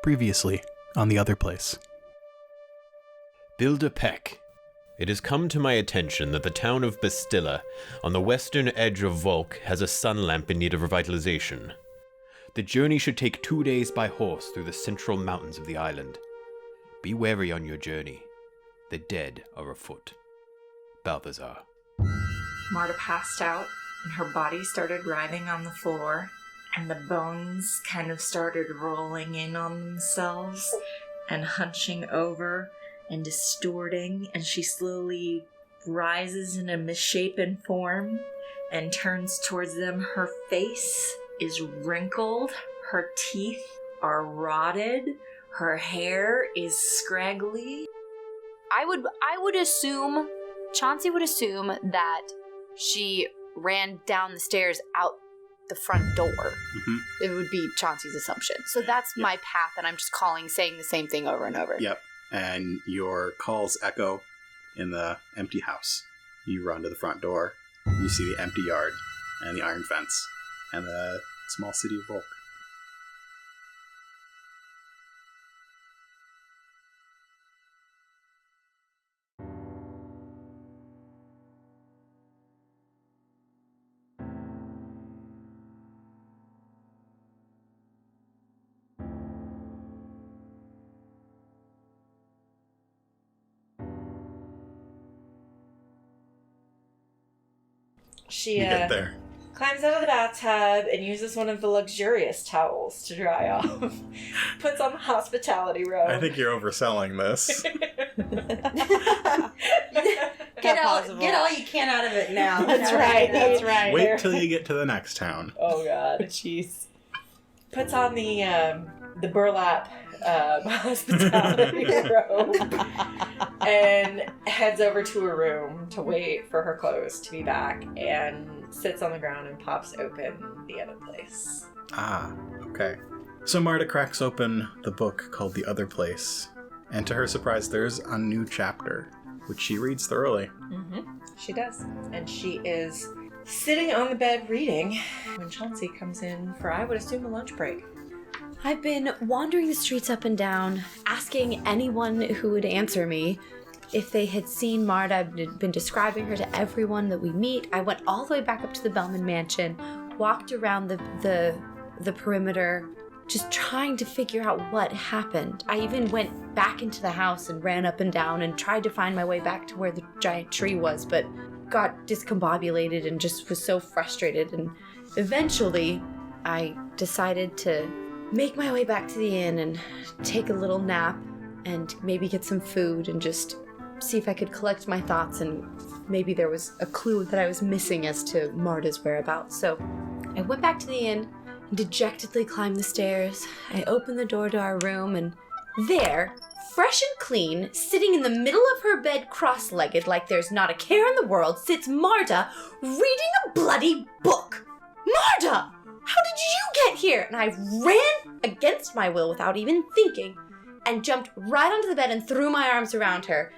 Previously on The Otherplace. Builder Peck. It has come to my attention that the town of Bastilla, on the western edge of Volk, has a sun lamp in need of revitalization. The journey should take 2 days by horse through the central mountains of the island. Be wary on your journey. The dead are afoot. Balthazar. Marda passed out, and her body started writhing on the floor, and the bones kind of started rolling in on themselves and hunching over and distorting, and she slowly rises in a misshapen form and turns towards them. Her face is wrinkled, her teeth are rotted, her hair is scraggly. I would assume, Chauncey would assume that she ran down the stairs out the front door. Mm-hmm. It would be Chauncey's assumption. So that's my path, and I'm just saying the same thing over and over. Yep. And your calls echo in the empty house. You run to the front door. You see the empty yard and the iron fence and the small city of Volk. She get there. Climbs out of the bathtub and uses one of the luxurious towels to dry off. Puts on the hospitality robe. I think you're overselling this. Get all you can out of it now. That's right. Wait till you get to the next town. Oh god, jeez. Puts on the burlap hospitality robe and heads over to her room to wait for her clothes to be back, and sits on the ground and pops open The Other Place. Ah, okay. So Marda cracks open the book called The Other Place, and to her surprise there's a new chapter, which she reads thoroughly. Mm-hmm. She does. And she is sitting on the bed reading when Chauncey comes in for, I would assume, a lunch break. I've been wandering the streets up and down, asking anyone who would answer me if they had seen Marda. I've been describing her to everyone that we meet. I went all the way back up to the Bellman mansion, walked around the perimeter, just trying to figure out what happened. I even went back into the house and ran up and down and tried to find my way back to where the giant tree was, but got discombobulated and just was so frustrated. And eventually I decided to make my way back to the inn and take a little nap and maybe get some food and just see if I could collect my thoughts, and maybe there was a clue that I was missing as to Marda's whereabouts. So I went back to the inn and dejectedly climbed the stairs. I opened the door to our room, and there, fresh and clean, sitting in the middle of her bed cross-legged like there's not a care in the world, sits Marda reading a bloody book. Marda! How did you get here? And I ran against my will without even thinking and jumped right onto the bed and threw my arms around her.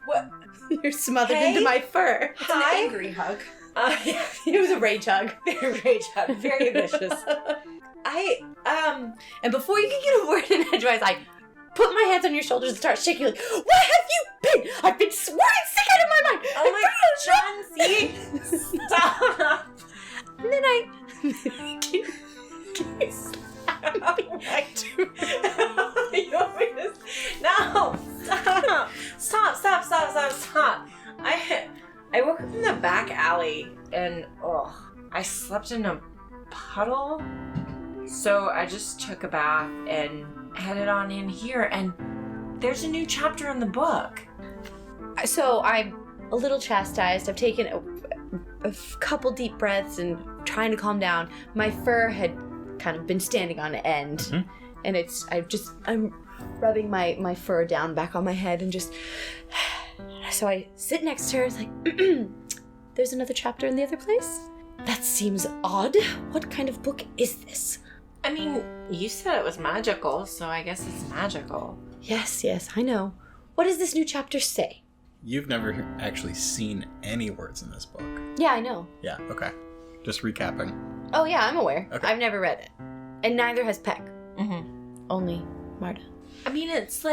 What? You're smothered into my fur. It's an angry hug. It was a rage hug. Very vicious. And before you can get a word in edgewise, I put my hands on your shoulders and start shaking like, where have you been? I've been worried sick out of my mind. Oh my God, Chauncey! Stop! And then I... No! Stop! I woke up in the back alley and I slept in a puddle. So I just took a bath and headed on in here, and there's a new chapter in the book. So I'm a little chastised. I've taken a couple deep breaths and trying to calm down. My fur had kind of been standing on end, and I'm rubbing my fur down back on my head and just. So I sit next to her. It's like, there's another chapter in The Other Place? That seems odd. What kind of book is this? I mean, you said it was magical, so I guess it's magical. Yes, I know. What does this new chapter say? You've never actually seen any words in this book. Yeah, I know. Yeah, okay. Just recapping. Oh, yeah, I'm aware. Okay. I've never read it. And neither has Peck. Mm-hmm. only Marda. I mean, it's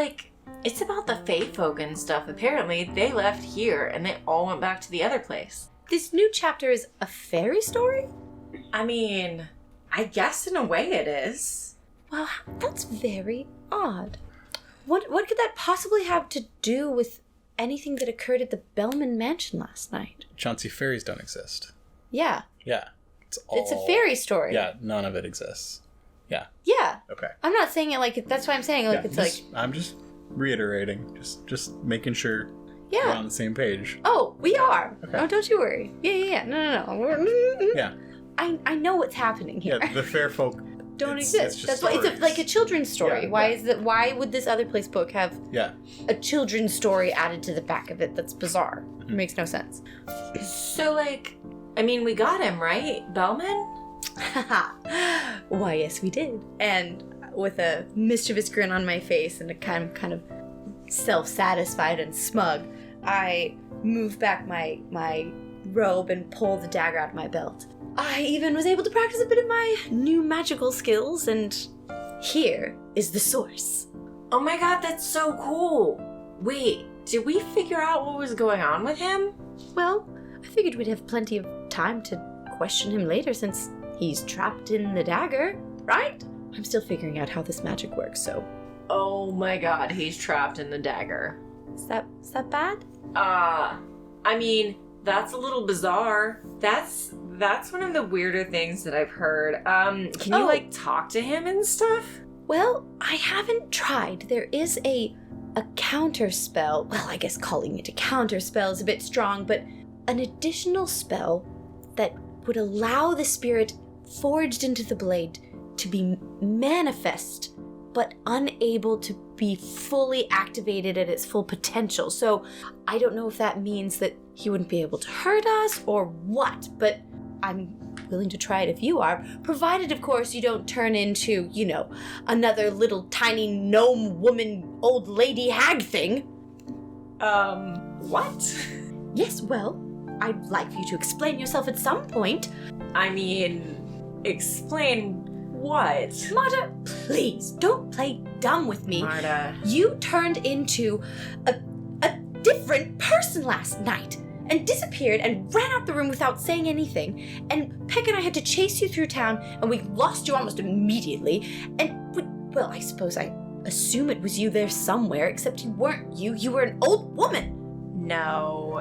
about the Fae folk and stuff. Apparently, they left here and they all went back to the other place. This new chapter is a fairy story? I mean, I guess in a way it is. Well, that's very odd. What could that possibly have to do with anything that occurred at the Bellman Mansion last night? Chauncey, fairies don't exist. Yeah. Yeah. It's a fairy story. Yeah, none of it exists. Yeah. Yeah. Okay. I'm not saying it like, that's why I'm saying like, I'm just reiterating, just making sure yeah. we're on the same page. Oh, we are. Okay. Oh, don't you worry. Yeah. No. Yeah. I know what's happening here. Yeah, the fair folk don't it's exist. just That's why it's like a children's story. Yeah, Why would this Otherplace book have Yeah. a children's story added to the back of it? That's bizarre. It makes no sense. So, I mean, we got him, right? Bellman? Why, yes, we did. And with a mischievous grin on my face and a kind of self-satisfied and smug, I move back my robe and pull the dagger out of my belt. I even was able to practice a bit of my new magical skills, and here is the source. Oh my god, that's so cool. Wait, did we figure out what was going on with him? Well, I figured we'd have plenty of time to question him later since he's trapped in the dagger, right? I'm still figuring out how this magic works, so... Oh my god, he's trapped in the dagger. Is that bad? I mean, that's a little bizarre. That's one of the weirder things that I've heard. Can you, talk to him and stuff? Well, I haven't tried. There is a counter spell. Well, I guess calling it a counter spell is a bit strong, but an additional spell that would allow the spirit forged into the blade to be manifest, but unable to be fully activated at its full potential. So I don't know if that means that he wouldn't be able to hurt us or what, but I'm willing to try it if you are, provided, of course, you don't turn into, another little tiny gnome woman old lady hag thing. What? Yes, well, I'd like for you to explain yourself at some point. I mean, explain what? Marda, please, don't play dumb with me. Marda. You turned into a different person last night and disappeared and ran out the room without saying anything. And Peck and I had to chase you through town, and we lost you almost immediately. And, well, I suppose I assume it was you there somewhere, except you weren't you. You were an old woman. No.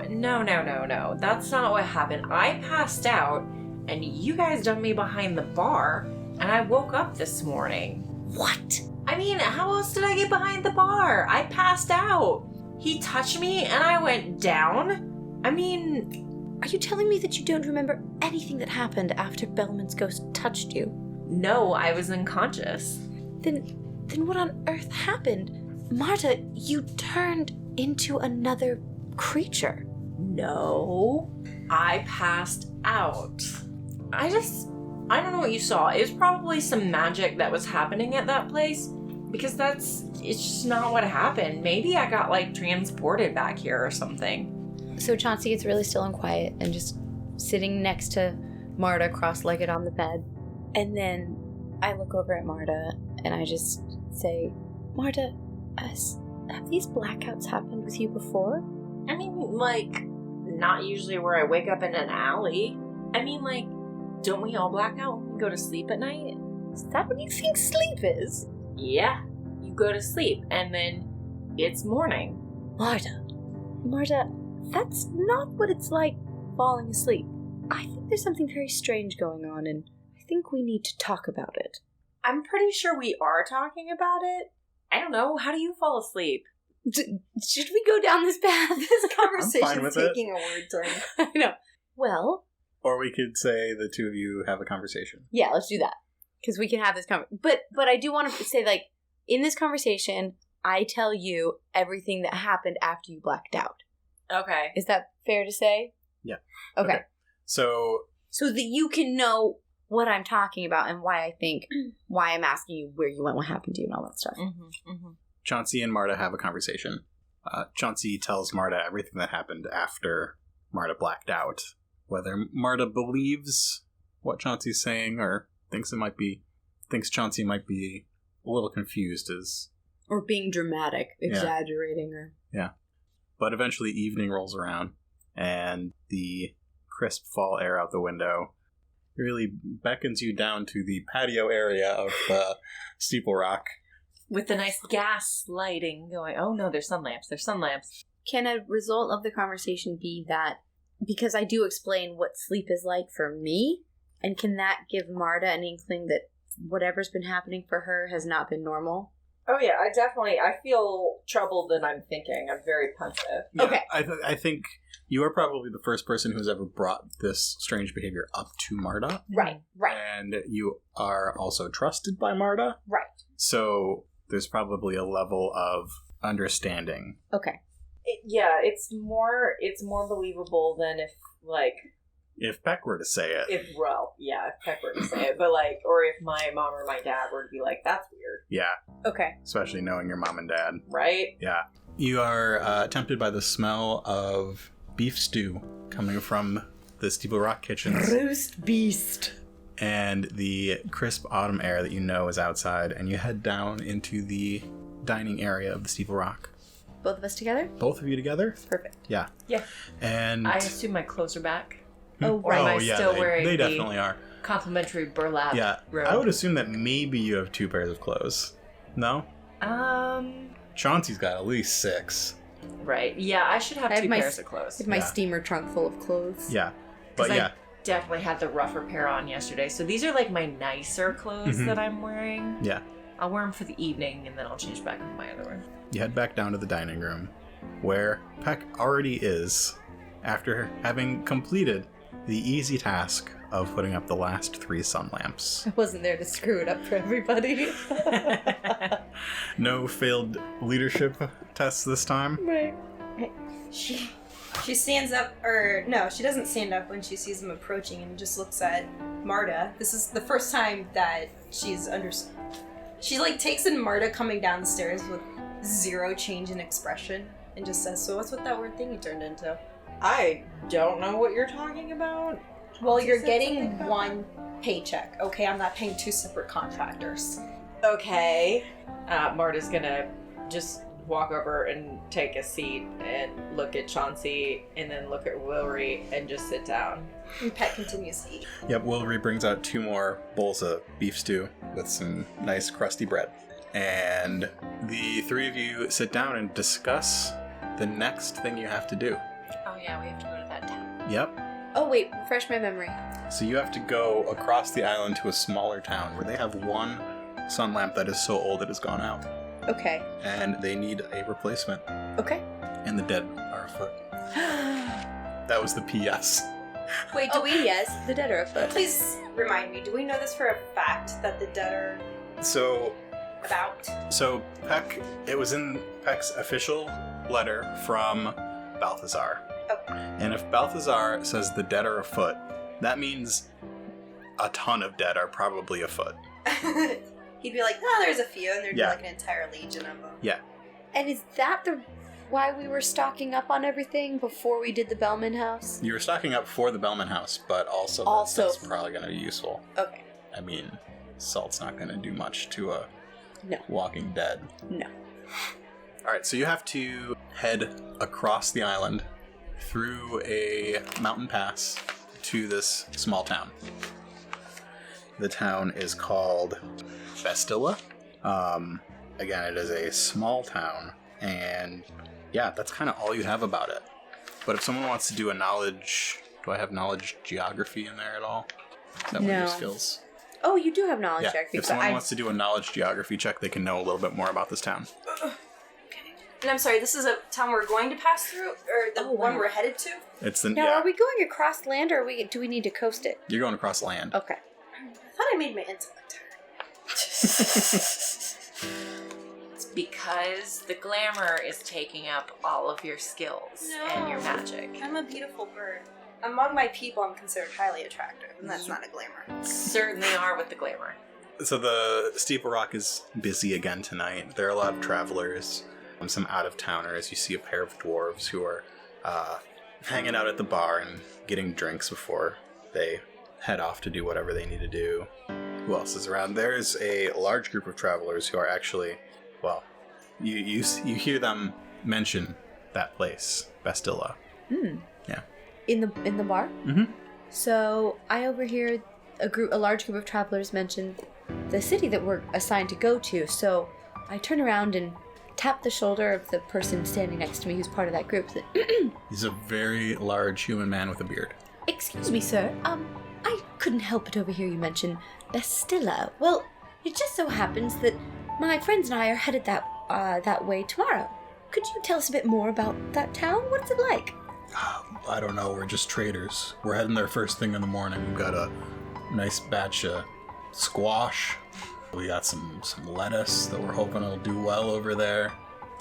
That's not what happened. I passed out, and you guys dumped me behind the bar, and I woke up this morning. What? I mean, how else did I get behind the bar? I passed out. He touched me, and I went down. I mean... Are you telling me that you don't remember anything that happened after Bellman's ghost touched you? No, I was unconscious. Then what on earth happened? Marda, you turned into another creature. No, I passed out. I don't know what you saw. It was probably some magic that was happening at that place, because it's just not what happened. Maybe I got, transported back here or something. So Chauncey gets really still and quiet and just sitting next to Marda, cross-legged on the bed. And then I look over at Marda and I just say, Marda, have these blackouts happened with you before? I mean, not usually where I wake up in an alley. I mean, don't we all black out when we go to sleep at night? Is that what you think sleep is? Yeah, you go to sleep and then it's morning. Marda, that's not what it's like falling asleep. I think there's something very strange going on, and I think we need to talk about it. I'm pretty sure we are talking about it. I don't know. How do you fall asleep? Should we go down this path? This conversation is taking a weird turn. I know. Well... Or we could say the two of you have a conversation. Yeah, let's do that. Because we can have this conversation. But I do want to say, in this conversation, I tell you everything that happened after you blacked out. Okay. Is that fair to say? Yeah. Okay. So that you can know what I'm talking about and why I'm asking you where you went, what happened to you, and all that stuff. Mm-hmm, mm-hmm. Chauncey and Marda have a conversation. Chauncey tells Marda everything that happened after Marda blacked out. Whether Marda believes what Chauncey's saying or thinks Chauncey might be a little confused as... Or being dramatic, exaggerating, or... Yeah. But eventually evening rolls around, and the crisp fall air out the window really beckons you down to the patio area of Steeple Rock. With the nice gas lighting going. Oh no, there's sun lamps. Can a result of the conversation be that, because I do explain what sleep is like for me, and can that give Marda an inkling that whatever's been happening for her has not been normal? Oh yeah, I feel troubled and I'm thinking. I'm very pensive. Yeah, Okay. I think you are probably the first person who's ever brought this strange behavior up to Marda. Right. And you are also trusted by Marda. Right. So there's probably a level of understanding. Okay. It's more believable than If Peck were to say it. if Peck were to say it, but or if my mom or my dad were to be like, that's weird, Yeah, Okay. especially knowing your mom and dad. right? Yeah. You are tempted by the smell of beef stew coming from the Steeple Rock kitchens. Roast beast. And the crisp autumn air that you know is outside, and you head down into the dining area of the Steeple Rock. Both of us together? Both of you together? Perfect. Yeah. Yeah. And I assume my clothes are back. Oh, Or am I yeah, still they, wearing they the definitely are. complimentary burlap Yeah. robe? I would assume that maybe you have 2 pairs of clothes. No? Chauncey's got at least 6. Right. Yeah, I should have I have 2 my pairs of clothes. With my Yeah. steamer trunk full of clothes. Yeah. But 'Cause yeah. I definitely had the rougher pair on yesterday. So these are my nicer clothes that I'm wearing. Yeah. I'll wear them for the evening and then I'll change back into my other one. You head back down to the dining room, where Peck already is, after having completed the easy task of putting up the last 3 sun lamps. I wasn't there to screw it up for everybody. No failed leadership tests this time. Right. She stands up, or no, she doesn't stand up when she sees them approaching and just looks at Marda. This is the first time that she's She takes in Marda coming down the stairs with 0 change in expression and just says, "So what's with that weird thing you turned into?" I don't know what you're talking about. Well, She you're said getting something about- 1 paycheck, okay? I'm not paying 2 separate contractors. Okay. Marta's gonna just walk over and take a seat and look at Chauncey and then look at Wilry and just sit down. And Peck continues to eat. Yep, Wilry brings out 2 more bowls of beef stew with some nice crusty bread. And the 3 of you sit down and discuss the next thing you have to do. Oh yeah, we have to go to that town. Yep. Oh, wait. Refresh my memory. So you have to go across the island to a smaller town where they have 1 sun lamp that is so old it has gone out. Okay. And they need a replacement. Okay. And the dead are afoot. That was the PS. Wait, do we? Yes, the dead are afoot. Please remind me, do we know this for a fact that the dead are So about? Peck, it was in Peck's official letter from Balthazar. Oh. And if Balthazar says the dead are afoot, that means a ton of dead are probably afoot. He'd be like, "Oh, there's a few," and there'd Yeah. be an entire legion of them. Yeah. And is that why we were stocking up on everything before we did the Bellman house? You were stocking up for the Bellman house, but also Also- that's probably going to be useful. Okay. I mean, salt's not going to do much to a No. walking dead. No. Alright, so you have to head across the island through a mountain pass to this small town. The town is called Bastilla. Again, it is a small town, and yeah, that's kind of all you have about it. But if someone wants to do a knowledge... Do I have knowledge geography in there at all? Is that one of your No. skills? Oh, you do have knowledge Yeah, geography, if but someone wants to do a knowledge geography check, they can know a little bit more about this town. And I'm sorry, this is a town we're going to pass through, or the one wow. we're headed to? It's the... Now, yeah, are we going across land, or do we need to coast it? you're going across land. Okay. I thought I made my intellect. It's because the glamour is taking up all of your skills and your magic. I'm a beautiful bird. Among my people, I'm considered highly attractive, and that's not a glamour. Certainly are with the glamour. So the Steeple Rock is busy again tonight. There are a lot of travelers, some out-of-towners. You see a pair of dwarves who are hanging out at the bar and getting drinks before they head off to do whatever they need to do. Who else is around? There's a large group of travelers who are actually, well, you hear them mention that place, Bastilla. Yeah. In the bar? Mm-hmm. So I overhear a large group of travelers mention the city that we're assigned to go to. So I turn around and tap the shoulder of the person standing next to me who's part of that group. He's a very large human man with a beard. Excuse me, sir. I couldn't help but overhear you mention Bastilla. Well, it just so happens that my friends and I are headed that way tomorrow. Could you tell us a bit more about that town? What's it like? I don't know. We're just traders. We're heading there first thing in the morning. We've got a nice batch of squash. We got some lettuce that we're hoping will do well over there.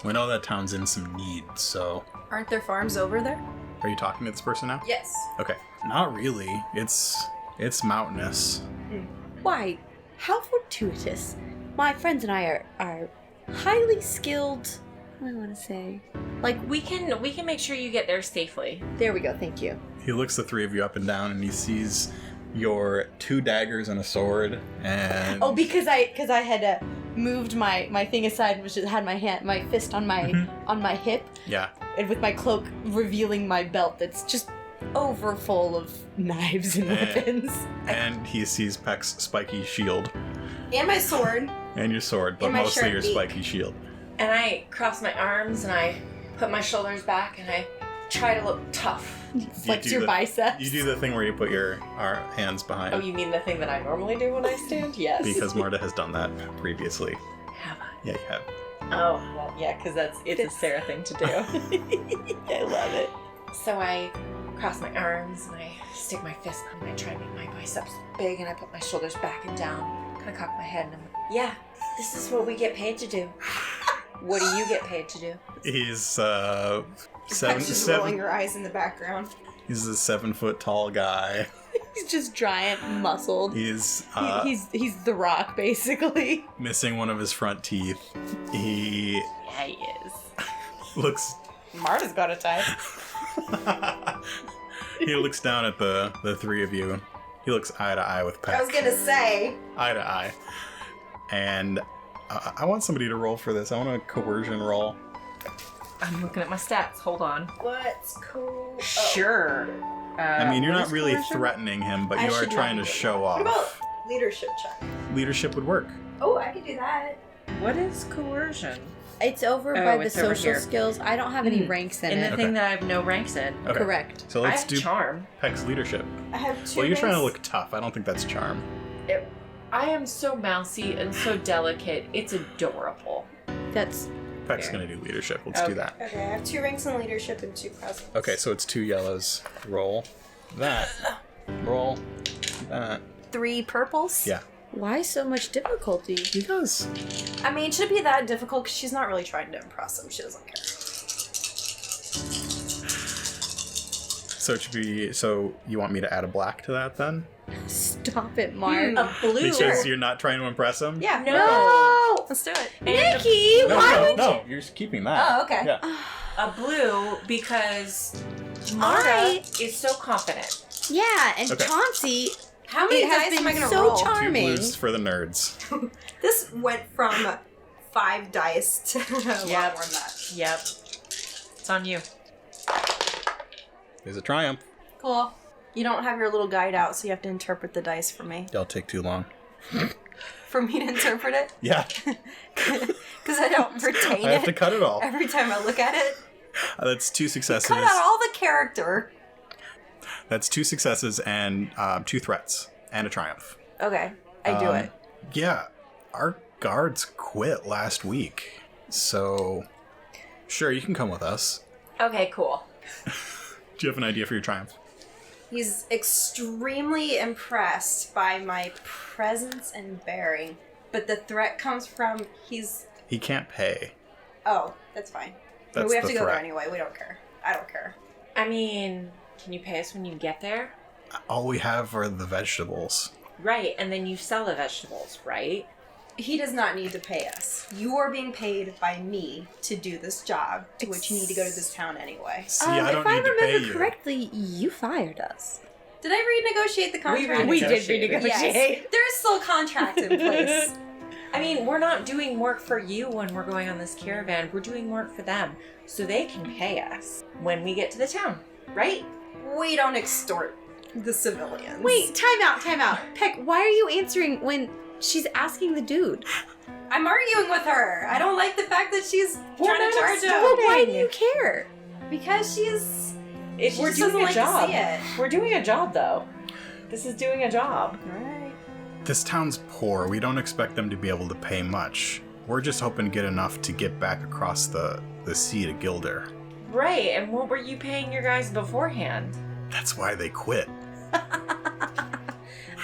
We know that town's in some need, so... Aren't there farms over there? Are you talking to this person now? Yes. Okay. Not really. It's mountainous. Why, how fortuitous. My friends and I are highly skilled... What do I want to say? Like, we can make sure you get there safely. There we go, thank you. He looks the three of you up and down, and he sees your 2 daggers and a sword, and... Oh, because I had moved my thing aside, which had my fist on my hip, Yeah. and with my cloak revealing my belt that's just over full of knives and weapons. And he sees Peck's spiky shield. And my sword. And your sword, but And my mostly sharp your beak. spiky shield. And I cross my arms and I put my shoulders back and I try to look tough. Flex your biceps. You do the thing where you put your hands behind. Oh, you mean the thing that I normally do when I stand? Yes. Because Marda has done that previously. Have I? Yeah, you have. Oh, well, yeah, because it's a Sarah thing to do. I love it. So I cross my arms and I stick my fist and I try to make my biceps big and I put my shoulders back and down, kind of cock my head and I'm like, yeah, this is what we get paid to do. What do you get paid to do? He's She's rolling her eyes in the background. He's a 7-foot tall guy. He's just giant, muscled. He's He's the Rock, basically. missing one of his front teeth. He Yeah, he is. looks Marta's got a type. he looks down at the three of you. He looks eye to eye with Peck. I was gonna say. Eye to eye. And I want somebody to roll for this. I want a coercion roll. I'm looking at my stats. Hold on. What's cool? Oh. Sure. I mean, you're what not is really coercion? threatening him, but I you are should trying not to do show What about off. leadership check? Leadership would work. Oh, I could do that. What is coercion? It's over Oh, by the it's over social here. skills. I don't have any ranks in In it. the thing that I have no ranks in. Okay. Correct. So I let's have do charm. Peck's leadership. I have 2 Well, you're trying to rings. look tough. I don't think that's charm. I am so mousy and so delicate. It's adorable. That's Peck's Fair. going to do leadership. Let's do Okay. that. Okay, I have 2 ranks in leadership and 2 presents. Okay, so it's 2 yellows. Roll that. Roll that. 3 purples? Yeah. why so much difficulty? Because I mean, should it be that difficult? Because she's not really trying to impress him. She doesn't care. so it should be. So you want me to add a black to that then? Stop it, Mark. A blue. Because you're not trying to impress him. Yeah, No. let's do it. Nikki, No, why no, would no. You're just keeping that. Oh, okay. Yeah. A blue because Marda is so confident. Yeah, and Okay. Chauncey, How many it has dice am I been going to so roll? 2 charming. blues for the nerds. This went from 5 dice to a lot more than Yep. that. Yep. It's on you. There's a triumph. Cool. You don't have your little guide out, so you have to interpret the dice for me. That'll take too long. For me to interpret it? Yeah. Because I don't retain I have to it cut it all. every time I look at it. That's 2 successes. Cut out all the character. That's 2 successes and 2 threats and a triumph. Okay, I do it. Yeah, our guards quit last week, so sure, you can come with us. Okay, cool. Do you have an idea for your triumph? He's extremely impressed by my presence and bearing, but the threat comes from He can't pay. Oh, that's fine. But That's we have the to go there threat. anyway. We don't care. I don't care. I mean, can you pay us when you get there? All we have are the vegetables. Right, and then you sell the vegetables, right? He does not need to pay us. You are being paid by me to do this job, to which you need to go to this town anyway. See, I don't if I need to pay remember you. correctly, you fired us. Did I renegotiate the contract? We did renegotiate. Yes. There is still a contract in place. I mean, we're not doing work for you when we're going on this caravan. We're doing work for them. So they can pay us when we get to the town, right? We don't extort the civilians. Wait, time out. Peck, why are you answering when she's asking the dude? I'm arguing with her. I don't like the fact that she's trying to charge Well, him. why do you care? Because she's... We're She just doing doesn't a like job. to see it. We're doing a job, though. This is doing a job. Alright. This town's poor. We don't expect them to be able to pay much. We're just hoping to get enough to get back across the sea to Gilder. Right, and what were you paying your guys beforehand? That's why they quit.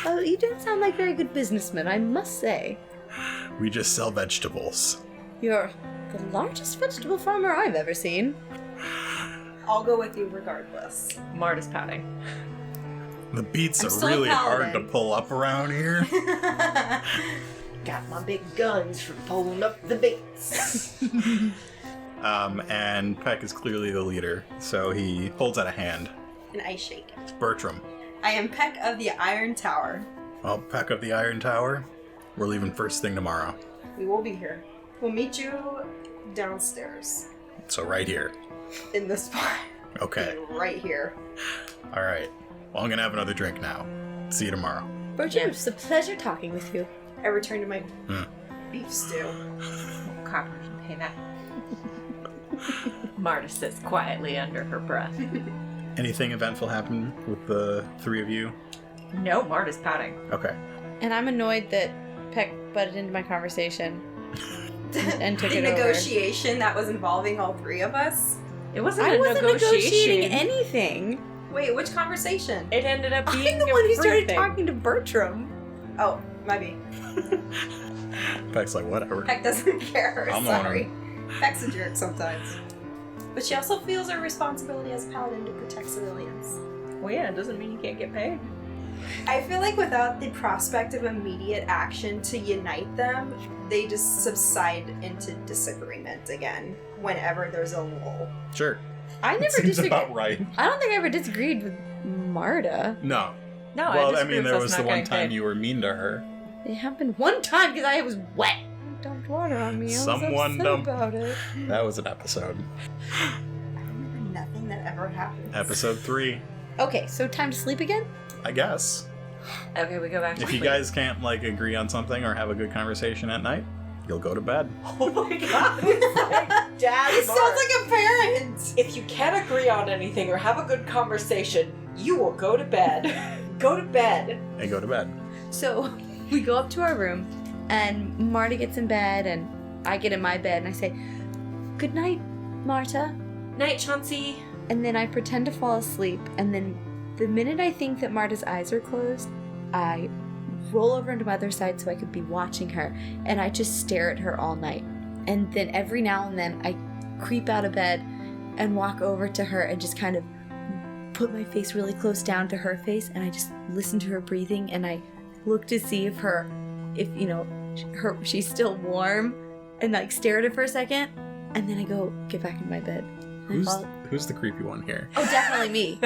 Oh, you don't sound like very good businessmen, I must say. We just sell vegetables. You're the largest vegetable farmer I've ever seen. I'll go with you regardless. Marta's pouting. The beets I'm are still a really hard to paladin. pull up around here. Got my big guns for pulling up the baits. And Peck is clearly the leader, so he holds out a hand. And I shake it. Bertram. I am Peck of the Iron Tower. Well, Peck of the Iron Tower. We're leaving first thing tomorrow. We will be here. We'll meet you downstairs. So right here. In this spot. Okay. Right here. All right. Well, I'm gonna have another drink now. See you tomorrow. Bertram, it's a pleasure talking with you. I return to my beef stew. Copper can pay that. Marta sits quietly under her breath. Anything eventful happen with the three of you? No, Marta's pouting. Okay. And I'm annoyed that Peck butted into my conversation and took The it over. negotiation that was involving all three of us. It wasn't I a wasn't negotiation. negotiating anything. Wait, which conversation? It ended up being I'm the one who started everything. talking to Bertram. Oh, maybe. Peck's like, whatever. Peck doesn't care. I'm Sorry. Peck's a jerk sometimes. But she also feels her responsibility as a paladin to protect civilians. Well, yeah, it doesn't mean you can't get paid. I feel like without the prospect of immediate action to unite them, they just subside into disagreement again whenever there's a lull. Sure. I never Seems disagreed. about right. I don't think I ever disagreed with Marda. No. No, Well, I there was the one time you. you were mean to her. It happened one time because I was wet. Dumped water on me. I was Someone upset dumped- about it. That was an episode. I remember nothing that ever happened. Episode 3, Okay, so time to sleep again? I guess. Okay, we go back to If you sleep. guys can't agree on something or have a good conversation at night, you'll go to bed. Oh my god, it's like Dad It sounds like a parent! If you can't agree on anything or have a good conversation, you will go to bed. Go to bed. And go to bed. So we go up to our room, and Marta gets in bed, and I get in my bed, and I say, "Good night, Marta." Night, Chauncey. And then I pretend to fall asleep, and then the minute I think that Marta's eyes are closed, I roll over into my other side so I could be watching her, and I just stare at her all night. And then every now and then I creep out of bed and walk over to her and just kind of put my face really close down to her face, and I just listen to her breathing, and I look to see if she's still warm, and stare at her for a second, and then I go get back in my bed. Who's the creepy one here? Oh, definitely me.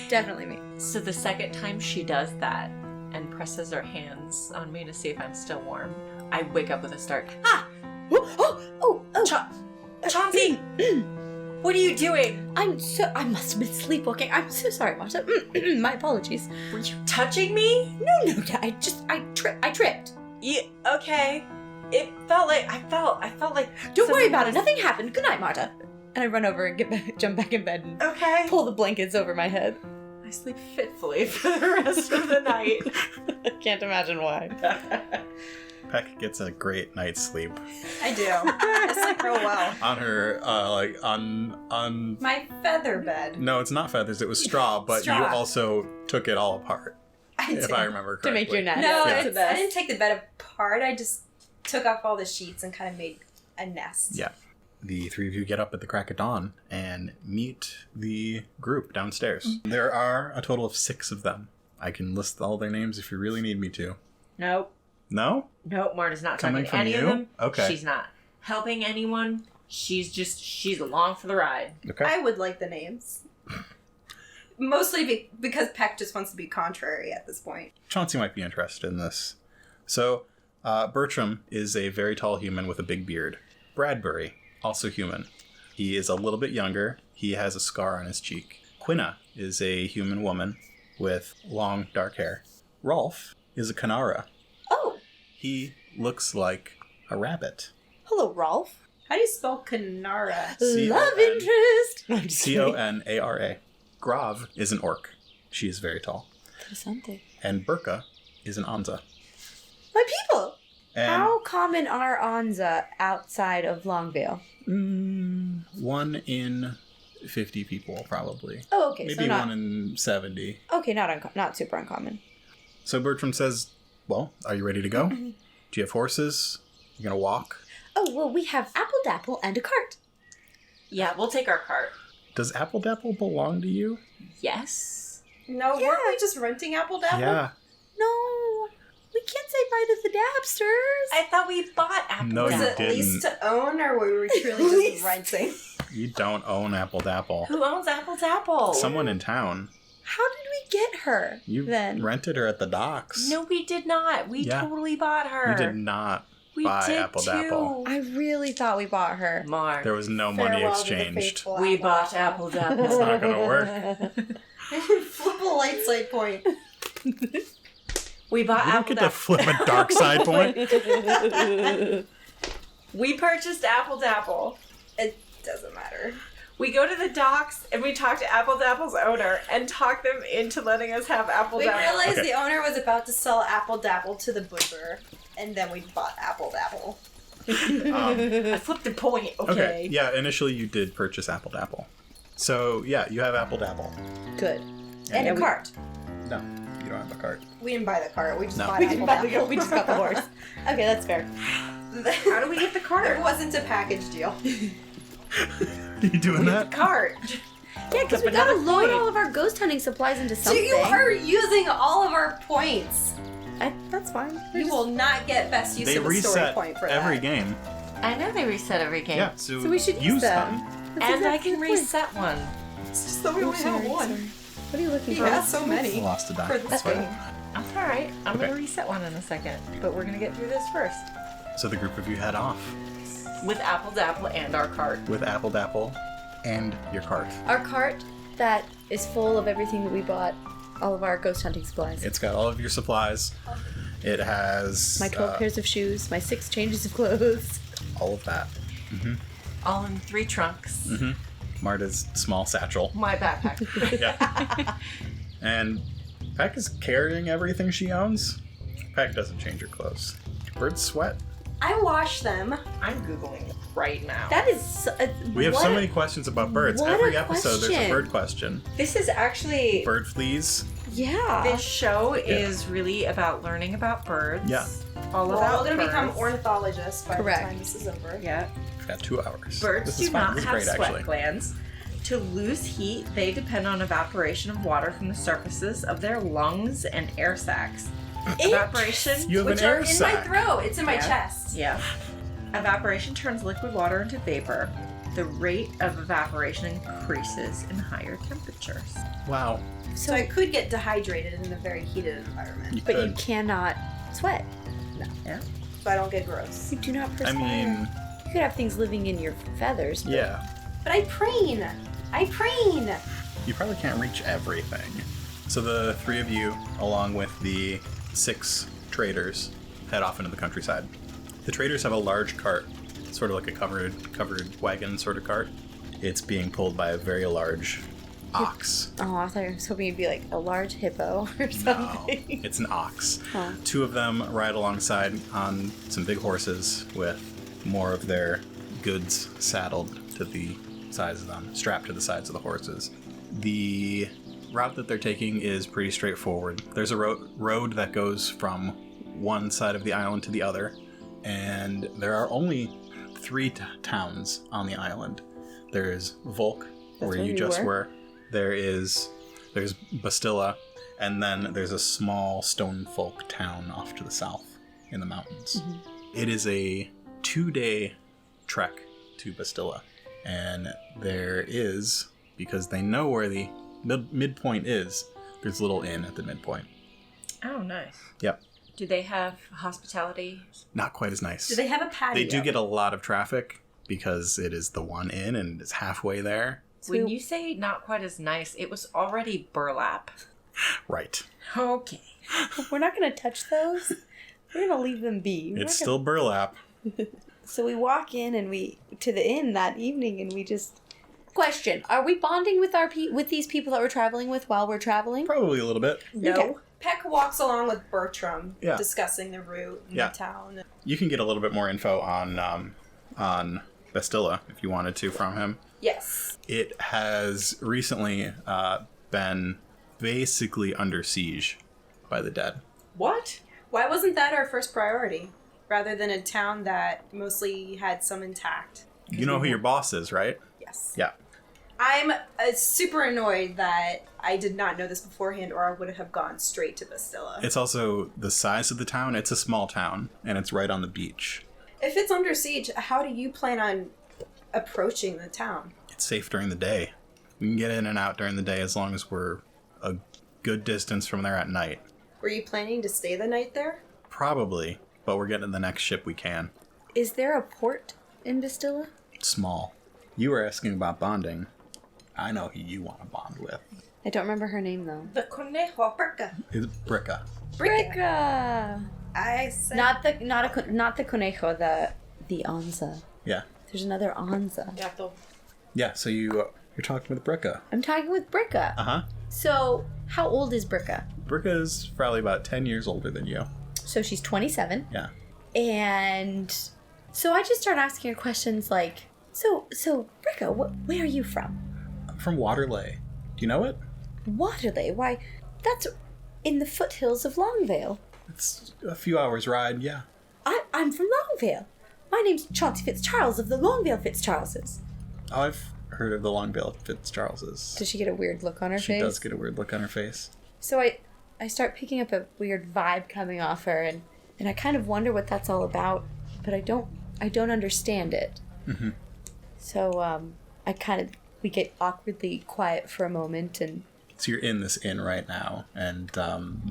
Definitely me. So the second time she does that and presses her hands on me to see if I'm still warm, I wake up with a start. Ah! Oh! Chauncey! What are you doing? I must have been sleepwalking. I'm so sorry, Marta. My apologies. Were you touching me? No, I tripped. Yeah, okay. It felt like, I felt like... Don't worry something about it. was- Nothing happened. Good night, Marta. And I run over and jump back in bed and Okay. pull the blankets over my head. I sleep fitfully for the rest of the night. I can't imagine why. Peck gets a great night's sleep. I do. I sleep real well. On her, on... My feather bed. No, it's not feathers, it was straw, but Straw. you also took it all apart, I if did. I remember correctly. To make your nest. No, Yeah. I didn't take the bed apart. I just took off all the sheets and kind of made a nest. Yeah. The three of you get up at the crack of dawn and meet the group downstairs. Mm-hmm. There are a total of 6 of them. I can list all their names if you really need me to. Nope. No? Nope, Marta's not Coming talking to from any you? of them. Okay. She's not helping anyone. She's along for the ride. Okay. I would like the names. Mostly because Peck just wants to be contrary at this point. Chauncey might be interested in this. So, Bertram is a very tall human with a big beard. Bradbury, also human. He is a little bit younger. He has a scar on his cheek. Quinna is a human woman with long, dark hair. Rolf is a Kanara. Oh, He looks like a rabbit. hello, Rolf. How do you spell Kanara? Love interest. No, I'm just kidding. Conara. Grav is an orc. She is very tall. Interessante. And Burka is an Anza. My people. And How common are Anza outside of Longvale? 1 in 50 people, probably. Oh, okay. Maybe so not 1 in 70. okay. Not super uncommon. So Bertram says, well, are you ready to go? Do you have horses? You gonna walk? Oh well, we have Apple Dapple and a cart. Yeah, we'll take our cart. Does Apple Dapple belong to you? Yes. No, Yeah. weren't we just renting Apple Dapple? Yeah. No, we can't say bye to the Dabsters. I thought we bought Apple. No, Was you it didn't. leased to own, or were we truly just renting? You don't own Apple Dapple. Who owns Apple Dapple? Someone in town. How did we get her? You then rented her at the docks. No, we did not. We Yeah. totally bought her. You did not We buy did Apple too. Dapple. I really thought we bought her. Mark. There was no money Farewell to the exchanged. faithful We Apple bought Apple Dapple. It's not gonna work. Flip a light side point. We bought You don't Apple get to Dapple. flip a dark side point. We purchased Apple Dapple. It doesn't matter. We go to the docks and we talk to Apple Dapple's owner and talk them into letting us have Apple We Dapple. realized Okay. the owner was about to sell Apple Dapple to the butcher, and then we bought Apple Dapple. I flipped a point, okay? Okay. Yeah, initially you did purchase Apple Dapple. So, yeah, you have Apple Dapple. Good. And Yeah, a cart. No, you don't have a cart. We didn't buy the cart. We just No. bought We Apple didn't buy the Dapple. goat. We just got the horse. Okay, that's fair. How do we get the There cart? wasn't a package deal. You doing that? Cart. Yeah, because Up we gotta another load point. all of our ghost hunting supplies into So something. you are using all of our points. That's fine. You will not get best use They of a story reset point for every that. game. I know they reset every game. Yeah, so So we should use them. That's And I exactly can the point. reset one. It's just that we Oh, only have sorry, one. sorry. What are you looking He for? has so many. Lost a die. For this That's fine. game. That's alright. I'm Okay. gonna reset one in a second. But we're gonna get through this first. So the group of you head off With Apple Dapple and our cart. with Apple Dapple and your cart. Our cart that is full of everything that we bought, all of our ghost hunting supplies. It's got all of your supplies. It has My 12 pairs of shoes, my 6 changes of clothes. all of that. All in 3 trunks. Marta's small satchel. My backpack. Yeah. And Peck is carrying everything she owns. Peck doesn't change her clothes. Birds sweat. I wash them. I'm Googling it right now. That is. We have what so a- many questions about birds. what Every a episode there's a question. bird question. This is actually. Bird fleas. Yeah. This show is really about learning about birds. Yeah. All We're about all going to birds. become ornithologists by Correct. the time this is over. Yeah. We've got 2 hours. Birds This do is fun. not This is have great, sweat actually. glands. To lose heat, they depend on evaporation of water from the surfaces of their lungs and air sacs. Evaporation, You have Which an are air in sac. my throat. It's in my Yeah. chest. yeah. Evaporation turns liquid water into vapor. The rate of evaporation increases in higher temperatures. Wow. So I could get dehydrated in a very heated environment. You but you could. cannot sweat. So I don't get gross. You do not I perspire. mean, you could have things living in your feathers. But yeah. But I preen. I preen. You probably can't reach everything. So the 3 of you, along with the 6 traders, head off into the countryside. The traders have a large cart, sort of like a covered wagon sort of cart. It's being pulled by a very large ox. Oh, I thought I was hoping it'd be like a large hippo or No, something. it's an ox. Oh. 2 of them ride alongside on some big horses with more of their goods saddled to the sides of them, strapped to the sides of the horses. The route that they're taking is pretty straightforward. There's a road that goes from one side of the island to the other, and there are only 3 towns on the island. There's Volk, where where you we just were. were. There's Bastilla, and then there's a small stone folk town off to the south in the mountains. It is a 2-day trek to Bastilla, and there is, because they know where the midpoint is, there's a little inn at the midpoint. Oh, nice. Yep. Do they have hospitality? Not quite as nice. Do they have a patio? They do get a lot of traffic because it is the one inn and it's halfway there. When you say not quite as nice, it was already burlap. Right. Okay. We're not going to touch those. We're going to leave them be. It's still burlap. So we walk in and to the inn that evening and we just... Question, are we bonding with with these people that we're traveling with while we're traveling? Probably a little bit. No. Okay. Peck walks along with Bertram, Yeah. discussing the route in Yeah. the town. You can get a little bit more info on Bastilla if you wanted to from him. Yes. It has recently been basically under siege by the dead. What? Why wasn't that our first priority, rather than a town that mostly had some intact? You know who your boss is, right? Yes. Yeah. I'm super annoyed that I did not know this beforehand, or I would have gone straight to Bastilla. It's also the size of the town. It's a small town, and it's right on the beach. If it's under siege, how do you plan on approaching the town? It's safe during the day. We can get in and out during the day as long as we're a good distance from there at night. Were you planning to stay the night there? Probably, but we're getting the next ship we can. Is there a port in Bastilla? Small. You were asking about bonding. I know who you want to bond with. I don't remember her name though. The Conejo Perca. It's Bricka. Bricka! I said... Not the conejo, the Anza. Yeah. There's another Anza. Yeah, so you're talking with Bricka. I'm talking with Bricka. Uh-huh. So, how old is Bricka? Bricka is probably about 10 years older than you. So she's 27. Yeah. And so I just start asking her questions like, so Bricka, where are you from? I'm from Waterley. Do you know it? Waterley? Why, that's in the foothills of Longvale. It's a few hours ride, yeah. I'm from Longvale. My name's Chauncey Fitzcharles of the Longvale Fitzcharleses. Oh, I've heard of the Longvale Fitzcharleses. Does she get a weird look on her face? She does get a weird look on her face. So I start picking up a weird vibe coming off her, and I kind of wonder what that's all about, but I don't understand it. Mm-hmm. So we get awkwardly quiet for a moment, and So you're in this inn right now, and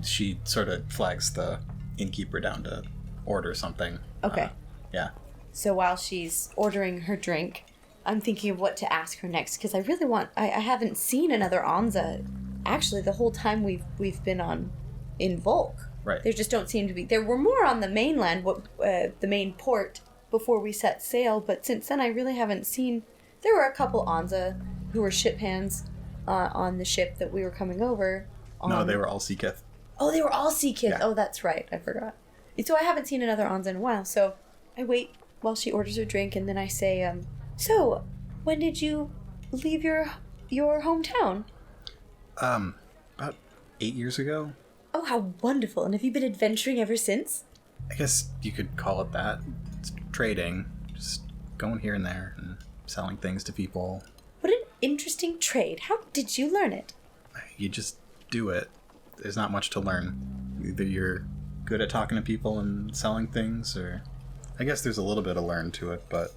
she sort of flags the innkeeper down to order something. okay. Yeah. So while she's ordering her drink, I'm thinking of what to ask her next, because I really want. I haven't seen another Anza, actually, the whole time we've been in Volk. Right. There just don't seem to be. There were more on the mainland, the main port, before we set sail, but since then I really haven't seen. There were a couple Anza who were ship hands on the ship that we were coming over on. No, they were all Seakith. Oh, they were all sea kids. Yeah. Oh, that's right. I forgot. So I haven't seen another Anza in a while, so I wait while she orders her drink, and then I say, so, when did you leave your hometown? About 8 years ago. Oh, how wonderful. And have you been adventuring ever since? I guess you could call it that. It's trading. Just going here and there and selling things to people. What an interesting trade. How did you learn it? You just do it. There's not much to learn. Either you're good at talking to people and selling things, or I guess there's a little bit of learn to it, but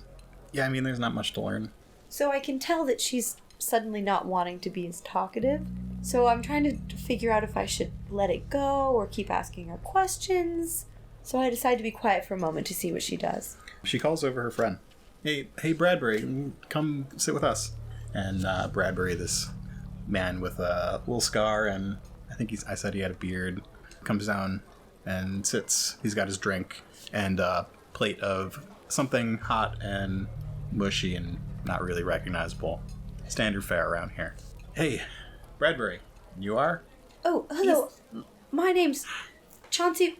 yeah, I mean, there's not much to learn. So I can tell that she's suddenly not wanting to be as talkative. So I'm trying to figure out if I should let it go or keep asking her questions. So I decide to be quiet for a moment to see what she does. She calls over her friend. Hey, Bradbury, come sit with us. And Bradbury, this man with a little scar, and I said he had a beard, comes down and sits. He's got his drink and a plate of something hot and mushy and not really recognizable. Standard fare around here. Hey, Bradbury, you are? Oh, hello. My name's Chauncey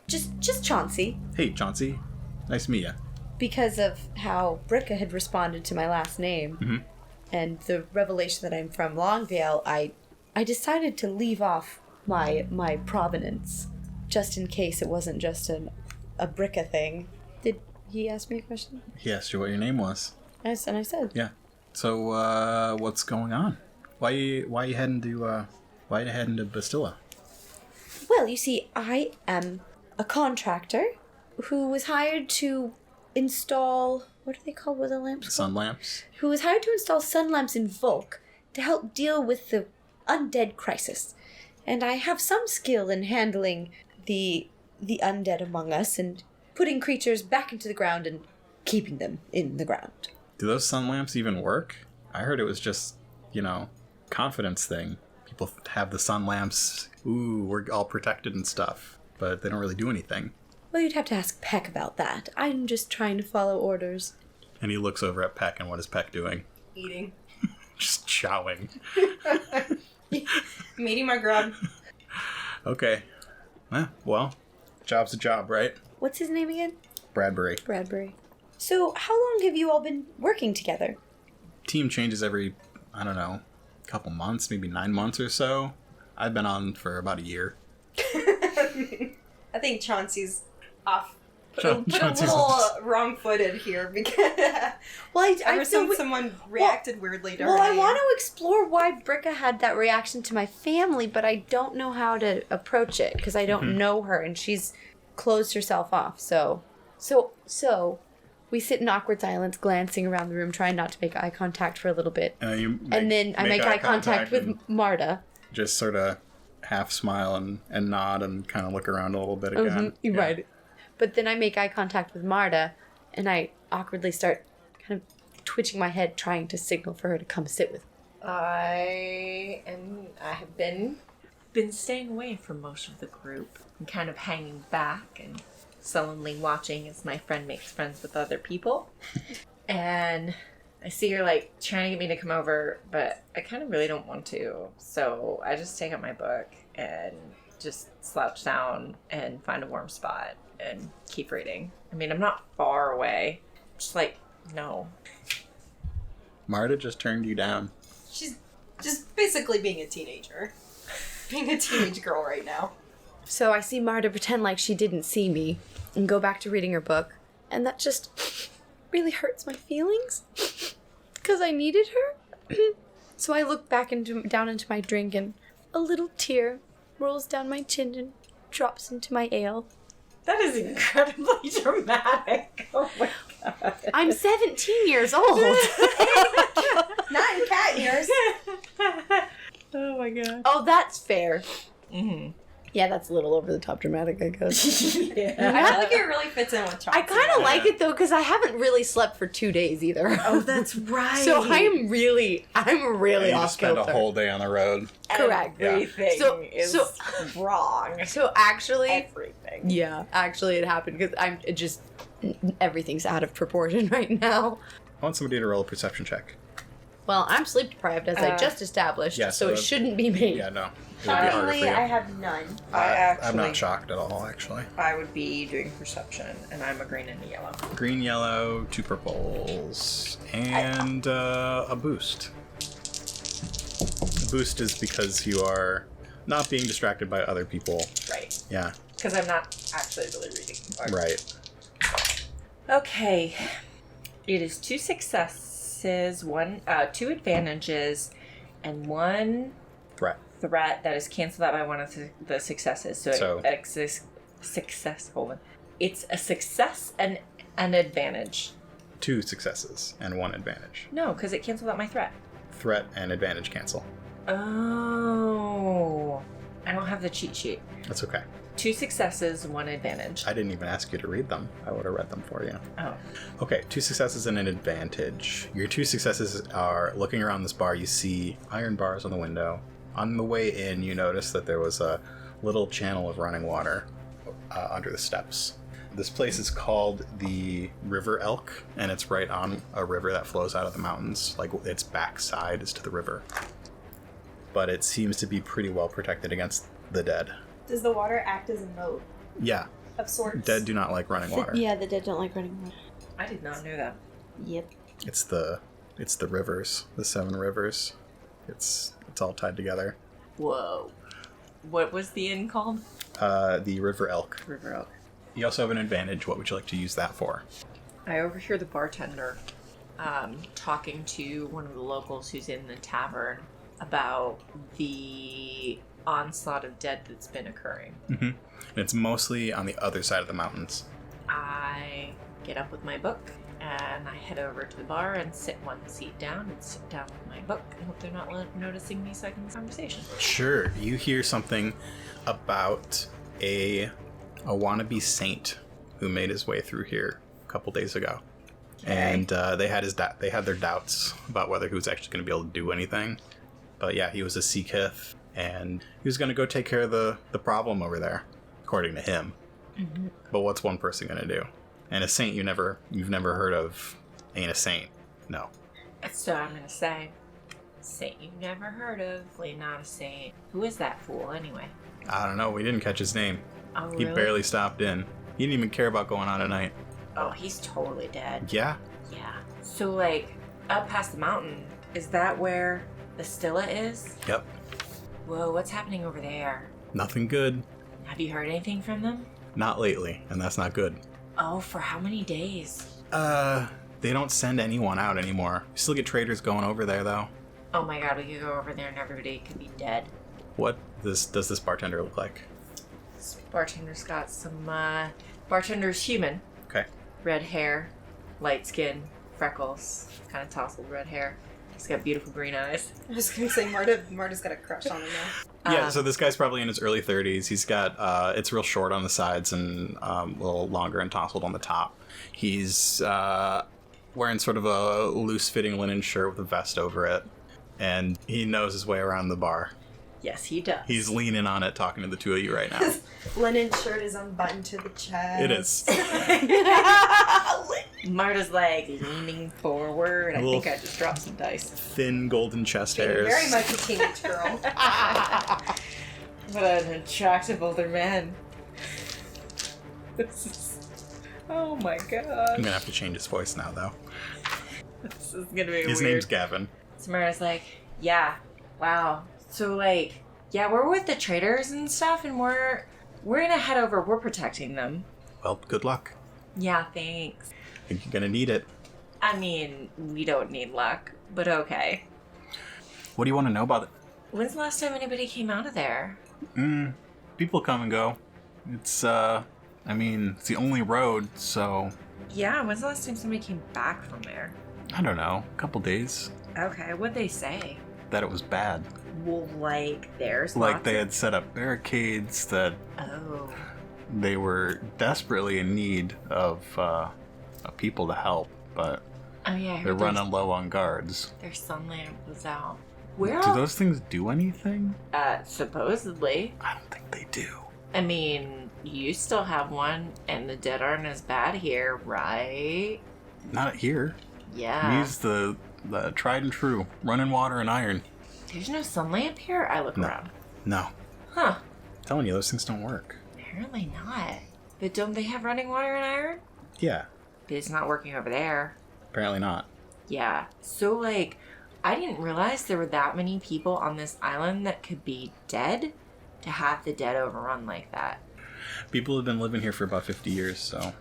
just Chauncey. Hey, Chauncey. Nice to meet you. Because of how Bricka had responded to my last name, Mm-hmm. and the revelation that I'm from Longvale, I decided to leave off my provenance, just in case it wasn't just a Bricka thing. Did he ask me a question? He asked you what your name was. And I said. Yeah. So, what's going on? Why you heading to Bastilla? Well, you see, I am a contractor who was hired to install, what are they called? What are the lamps called? Sun lamps? Who was hired to install sun lamps in Volk to help deal with the undead crisis. And I have some skill in handling the undead among us and putting creatures back into the ground and keeping them in the ground. Do those sun lamps even work? I heard it was just, confidence thing. People have the sun lamps, ooh, we're all protected and stuff, but they don't really do anything. Well, you'd have to ask Peck about that. I'm just trying to follow orders. And he looks over at Peck, and what is Peck doing? Eating. Just chowing. I'm eating my grub. Okay. Well, job's a job, right? What's his name again? Bradbury. Bradbury. So, how long have you all been working together? Team changes every, couple months, maybe 9 months or so. I've been on for about a year. I think Chauncey's off. Put a Chauncey's little wrong-footed here because ever since someone reacted weirdly to her. Well, I name. want to explore why Bricka had that reaction to my family, but I don't know how to approach it because I don't know her and she's closed herself off. So we sit in awkward silence, glancing around the room, trying not to make eye contact for a little bit, and then I make eye contact with Marda. Just sort of half smile and nod and kind of look around a little bit again. Yeah. Right. But then I make eye contact with Marda, and I awkwardly start kind of twitching my head, trying to signal for her to come sit with me. I have been staying away from most of the group and kind of hanging back and sullenly watching as my friend makes friends with other people. And I see her trying to get me to come over, but I kind of really don't want to. So I just take out my book and just slouch down and find a warm spot and keep reading. I mean, I'm not far away. Just no. Marda just turned you down. She's just basically being a teenager. Being a teenage girl right now. So I see Marda pretend like she didn't see me and go back to reading her book. And that just really hurts my feelings because I needed her. So I look back down into my drink and a little tear rolls down my chin and drops into my ale. That is incredibly dramatic. Oh my god. I'm 17 years old. Not in cat years. Oh my god. Oh, that's fair. Mm-hmm. Yeah, that's a little over the top dramatic, I guess. Yeah. I feel like it really fits in with Chauncey. I kind of like it though, because I haven't really slept for 2 days either. Oh, that's right. So I'm really You off just spent kilter. a whole day on the road. Correct. Everything is wrong. So actually, Everything. yeah, actually it happened because everything's out of proportion right now. I want somebody to roll a perception check. Well, I'm sleep deprived, as I just established, yeah, so it so shouldn't be me. Yeah, no. It would be harder for Shockingly, you. I have none. I'm not shocked at all, actually. I would be doing perception, and I'm a green and a yellow. Green, yellow, 2 purples, and a boost. The boost is because you are not being distracted by other people. Right. Yeah, Because I'm not actually really reading. right. Okay. It is 2 successes, 2 advantages, and 1 Threat. that is canceled out by one of the successes. So success. Hold on. It's a success and an advantage. 2 successes and 1 advantage. No, because it canceled out my threat. Threat and advantage cancel. Oh. I don't have the cheat sheet. That's okay. 2 successes, 1 advantage. I didn't even ask you to read them. I would have read them for you. Oh. Okay, 2 successes and an advantage. Your 2 successes are looking around this bar, you see iron bars on the window. On the way in, you notice that there was a little channel of running water under the steps. This place is called the River Elk, and it's right on a river that flows out of the mountains. Like, its backside is to the river. But it seems to be pretty well protected against the dead. Does the water act as a moat Yeah, of sorts? dead do not like running water. Yeah, the dead don't like running water. I did not know that. Yep. It's the rivers, the 7 rivers. It's all tied together. Whoa. What was the inn called? The River Elk. River Oak. You also have an advantage. What would you like to use that for? I overhear the bartender talking to one of the locals who's in the tavern about the onslaught of dead that's been occurring. Mm-hmm. And it's mostly on the other side of the mountains. I get up with my book and I head over to the bar and sit one seat down and sit down with my book. I hope they're not noticing me so I can have a conversation. Sure. You hear something about a wannabe saint who made his way through here a couple days ago. And they had their doubts about whether he was actually going to be able to do anything. But yeah, he was a Seekith, and he was going to go take care of the problem over there, according to him. Mm-hmm. But what's one person going to do? And a saint you've never heard of ain't a saint. No. So I'm going to say, saint you've never heard of, really not a saint. Who is that fool anyway? I don't know. We didn't catch his name. Oh, He really? barely stopped in. He didn't even care about going on at night. Oh, he's totally dead. Yeah. Yeah. So, like, up past the mountain, is that where the Stilla is? Yep. Whoa, what's happening over there? Nothing good. Have you heard anything from them? Not lately, and that's not good. Oh, for how many days? They don't send anyone out anymore. You still get traders going over there, though. Oh my god, we could go over there and everybody could be dead. What does this bartender look like? This bartender's got some, bartender's human. Okay. Red hair, light skin, freckles, kind of tousled red hair. He's got beautiful green eyes. I was gonna say Marda's got a crush on him now. Yeah, so this guy's probably in his early 30s. He's got, it's real short on the sides and a little longer and tousled on the top. He's wearing sort of a loose-fitting linen shirt with a vest over it, and he knows his way around the bar. Yes, he does. He's leaning on it, talking to the two of you right now. Linen shirt is unbuttoned to the chest. It is. Marda's like leaning forward. I little- think I just dropped some dice. Thin golden chest Being hairs. very much a teenage girl. What an attractive older man. This is... Oh my god. I'm gonna have to change his voice now, though. This is gonna be His weird. name's Gavin. So Marda's like, yeah, wow. So like, yeah, we're with the traders and stuff, and we're gonna head over. We're protecting them. Well, good luck. Yeah, thanks. I think you're gonna need it. I mean, we don't need luck, but okay. What do you want to know about it? When's the last time anybody came out of there? People come and go. It's, it's the only road, so... Yeah, when's the last time somebody came back from there? I don't know, a couple days. Okay, what'd they say? That it was bad. Well, like, there's Like lots they of... had set up barricades, that Oh. they were desperately in need of people to help, but Oh, yeah, I heard they're running low on guards. their sun lamp was out. Where Do those things do anything? supposedly. I don't think they do. I mean, you still have one, and the dead aren't as bad here, right? Not here. Yeah. Use the tried and true running water and iron. There's no sun lamp here? I look No. around. No. Huh. I'm telling you, those things don't work. Apparently not. But don't they have running water and iron? Yeah, But it's not working over there. apparently not. Yeah. So, like, I didn't realize there were that many people on this island that could be dead to have the dead overrun like that. People have been living here for about 50 years, so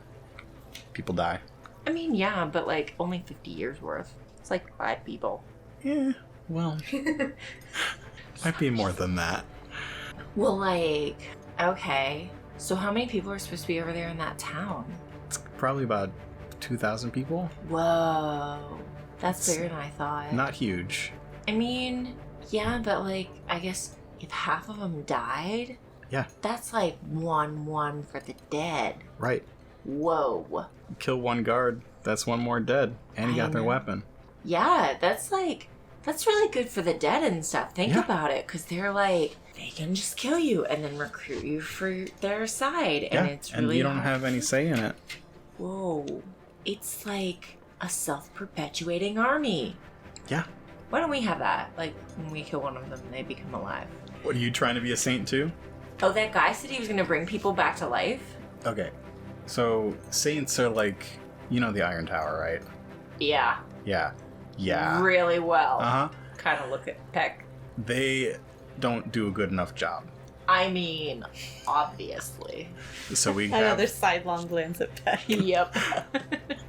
people die. I mean, yeah, but, like, only 50 years worth. It's like 5 people. Yeah, well, might be more than that. Well, like, okay. So how many people are supposed to be over there in that town? It's probably about 2,000 people. Whoa. That's bigger than I thought. Not huge. I mean, yeah, but, like, I guess if half of them died, Yeah, that's like 1-1 for the dead. right. Whoa. Kill one guard, that's one more dead. And he I got their know. weapon. Yeah, that's really good for the dead and stuff. Think Yeah. about it, because they're like, they can just kill you and then recruit you for their side. And Yeah, it's really and you don't hard. have any say in it. Whoa. It's like a self-perpetuating army. Yeah. Why don't we have that? Like, when we kill one of them, they become alive. What, are you trying to be a saint too? Oh, that guy said he was going to bring people back to life? Okay. So, saints are like, you know the Iron Tower, right? Yeah. Yeah. Yeah. Really well. Uh-huh. Kind of look at Peck. They don't do a good enough job. I mean, obviously. So we Another have, sidelong glance at Peck. Yep.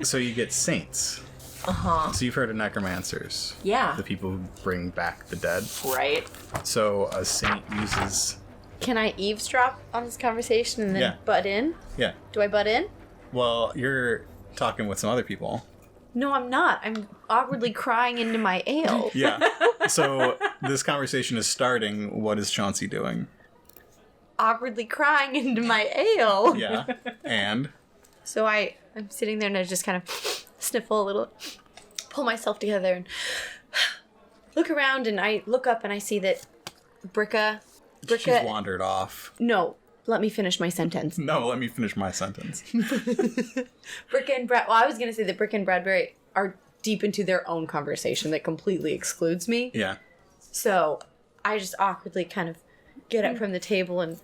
so you get saints. Uh-huh. So you've heard of necromancers, Yeah. the people who bring back the dead. Right? So a saint uses, Can I eavesdrop on this conversation and then Yeah. butt in? yeah. Do I butt in? Well, you're talking with some other people. No, I'm not. I'm awkwardly crying into my ale. Yeah. So this conversation is starting. What is Chauncey doing? Awkwardly crying into my ale. Yeah. And? So I'm sitting there and I just kind of sniffle a little, pull myself together and look around, and I look up and I see that Bricka... She's wandered off. No, let me finish my sentence. No, let me finish my sentence. Bricka and Brad... Well, I was going to say that Bricka and Bradbury are deep into their own conversation that completely excludes me. Yeah. So I just awkwardly kind of get up from the table and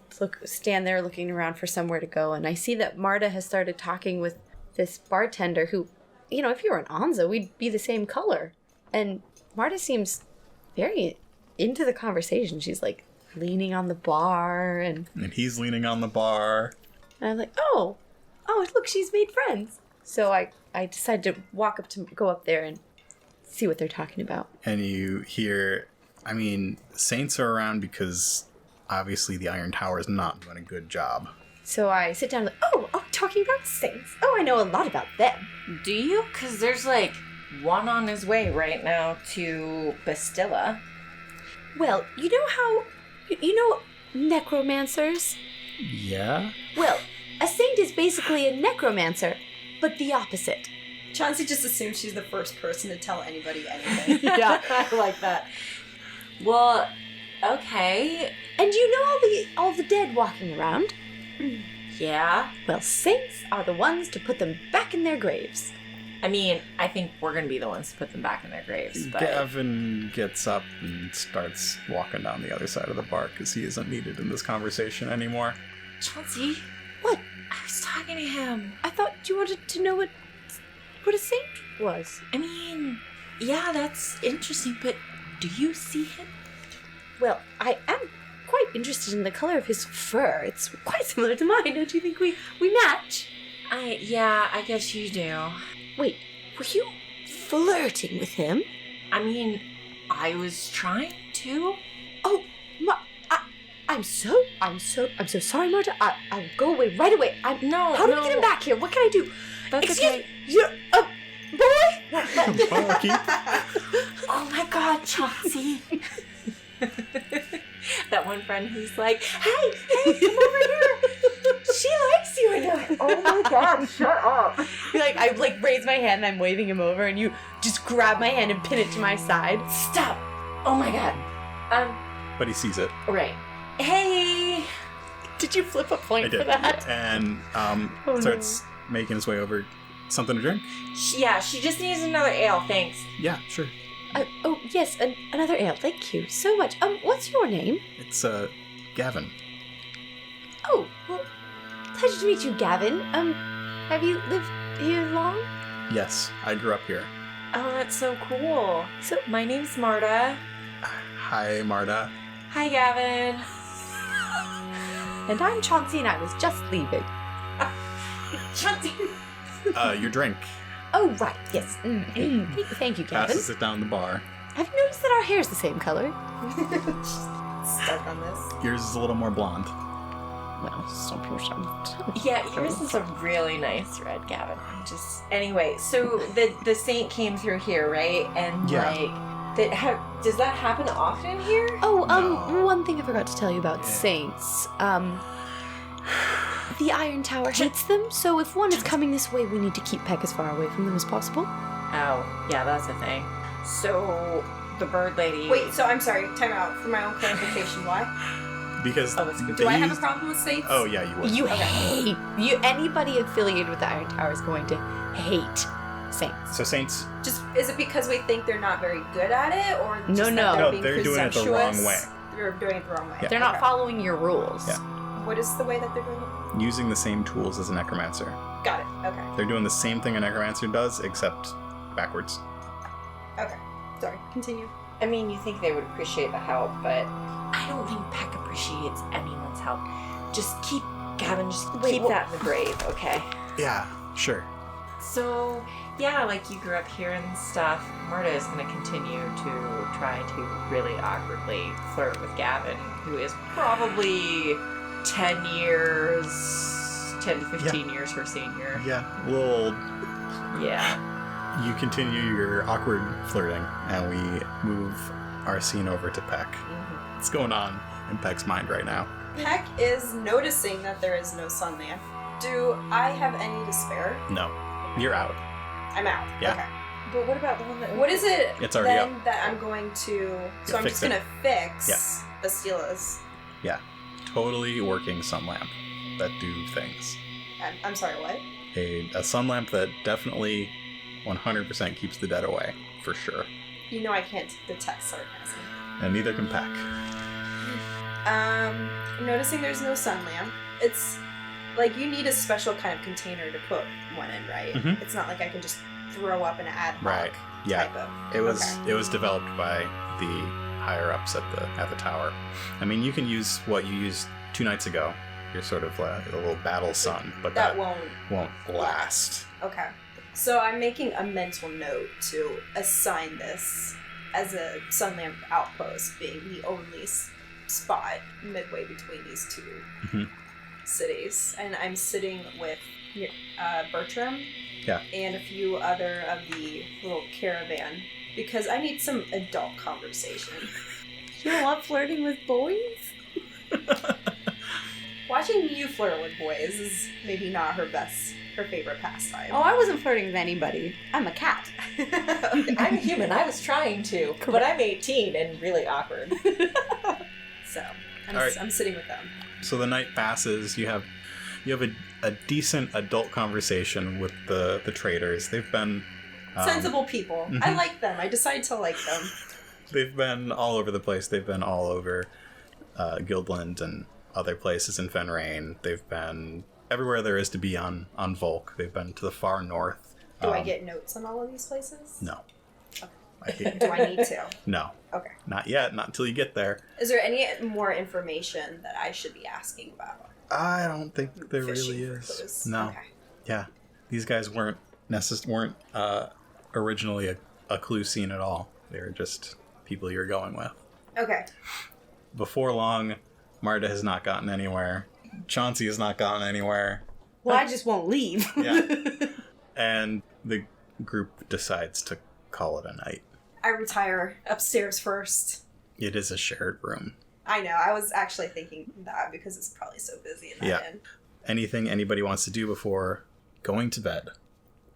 stand there looking around for somewhere to go. And I see that Marda has started talking with this bartender who, you know, if you were an Anza, we'd be the same color. And Marda seems very into the conversation. She's like leaning on the bar and he's leaning on the bar. And I'm like, oh, look, she's made friends. So I decided to go up there and see what they're talking about. And you hear, I mean, Saints are around because obviously the Iron Tower is not doing a good job. So I sit down and talking about Saints. Oh, I know a lot about them. Do you? Because there's like one on his way right now to Bastilla. Well, you know necromancers? Yeah? Well, a saint is basically a necromancer, but the opposite. Chauncey just assumes she's the first person to tell anybody anything. Yeah, I like that. Well, okay. And you know all the dead walking around? Yeah. Well, saints are the ones to put them back in their graves. I mean, I think we're going to be the ones to put them back in their graves, but... Gavin gets up and starts walking down the other side of the bar because he isn't needed in this conversation anymore. Chauncey? What? I was talking to him. I thought you wanted to know what a saint was. I mean, yeah, that's interesting, but do you see him? Well, I am quite interested in the color of his fur. It's quite similar to mine. Don't you think we match? I guess you do. Wait, were you flirting with him? I mean, I was trying to. Oh, I'm so sorry, Marta. I'll go away right away. How do we get him back here? What can I do? That's okay. You're a boy? Oh my God, Chauncey. That one friend who's like, hey, come over here. She likes you. And you're like, oh my God, shut up. I raise my hand and I'm waving him over, and you just grab my hand and pin it to my side. Stop. Oh my God. But he sees it. Right. Hey. Did you flip a point I did. for that? And starts making his way over. Something to drink? Yeah, she just needs another ale, thanks. Yeah, sure. Yes, another ale. Thank you so much. What's your name? It's, Gavin. Oh, well, pleasure to meet you, Gavin. Have you lived here long? Yes, I grew up here. Oh, that's so cool. So, my name's Marda. Hi, Marda. Hi, Gavin. And I'm Chauncey, and I was just leaving. Chauncey. Your drink. Oh, right, yes. Thank you, Gavin. Passes it down the bar. Have you noticed that our hair's the same color? Stuck on this. Yours is a little more blonde. Well, some people Yeah, yours is a really nice red, Gavin. Anyway, so the saint came through here, right? And does that happen often here? Oh, No. one thing I forgot to tell you about saints. The Iron Tower hates them, so if one is coming this way, we need to keep Peck as far away from them as possible. Oh, yeah, that's a thing. So, the bird lady... Wait, so I'm sorry, time out. For my own clarification, why? Because Do I have a problem with saints? Oh, yeah, you would. You hate... Anybody affiliated with the Iron Tower is going to hate saints. So Saints... Just, is it because we think they're not very good at it, or just No, that no. they're No, being they're doing it the presumptuous? wrong way. They're doing it the wrong way. Yeah. They're not Okay. following your rules. Yeah. What is the way that they're doing it? Using the same tools as a necromancer. Got it. Okay. They're doing the same thing a necromancer does, except backwards. Okay. Sorry. Continue. I mean, you think they would appreciate the help, but I don't think Peck appreciates anyone's help. Just keep, Gavin, keep that in the grave, okay? Yeah, sure. So, yeah, like you grew up here and stuff. Marda is going to continue to try to really awkwardly flirt with Gavin, who is probably 10 to 15 years her senior. Yeah, a little old. Yeah. You continue your awkward flirting, and we move our scene over to Peck. What's going on in Peck's mind right now? Peck is noticing that there is no sun lamp. Do I have any to spare? No. You're out. I'm out. Yeah. Okay. But what about the one that... What is it It's already then up. that I'm going to... So I'm fix just going to fix Bastila's. Yeah. Totally working sun lamp that do things. I'm sorry, what? A sun lamp that definitely 100% keeps the dead away, for sure. You know I can't detect sarcasm. And neither can Peck. I'm noticing there's no sun lamp. It's like you need a special kind of container to put one in, right? Mhm. It's not like I can just throw up an ad hoc Right. Yeah. type of... It was Okay. it was developed by the higher ups at the tower. I mean, you can use what you used 2 nights ago. Your sort of a little battle sun, but That that won't... last. Okay. So I'm making a mental note to assign this as a sun lamp outpost, being the only spot midway between these two Mhm. cities. And I'm sitting with Bertram Yeah. and a few other of the little caravan because I need some adult conversation. You love flirting with boys? Watching you flirt with boys is maybe not her favorite pastime. Oh, I wasn't flirting with anybody. I'm a cat. I'm human. I was trying to, but I'm 18 and really awkward. So I'm, All right. I'm sitting with them. So the night passes. You have a decent adult conversation with the traders. They've been Sensible people. mhm. I like them. I decide to like them. They've been all over the place. They've been all over Guildland and other places in Fenrayne. They've been everywhere there is to be on Volk. They've been to the far north. Do I get notes on all of these places? No. Do I need to? No. Okay. Not yet. Not until you get there. Is there any more information that I should be asking about? I don't think there Fishing really for is. clues? No. Okay. Yeah. These guys weren't originally a clue scene at all. They were just people you're going with. Okay. Before long, Marda has not gotten anywhere. Chauncey has not gotten anywhere. Well, I just won't leave. Yeah. And the group decides to call it a night. I retire upstairs first. It is a shared room. I know. I was actually thinking that because it's probably so busy in that Yeah. end. Anything anybody wants to do before going to bed?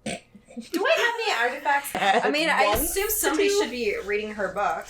Do I have any artifacts? I mean, I assume somebody should be reading her book.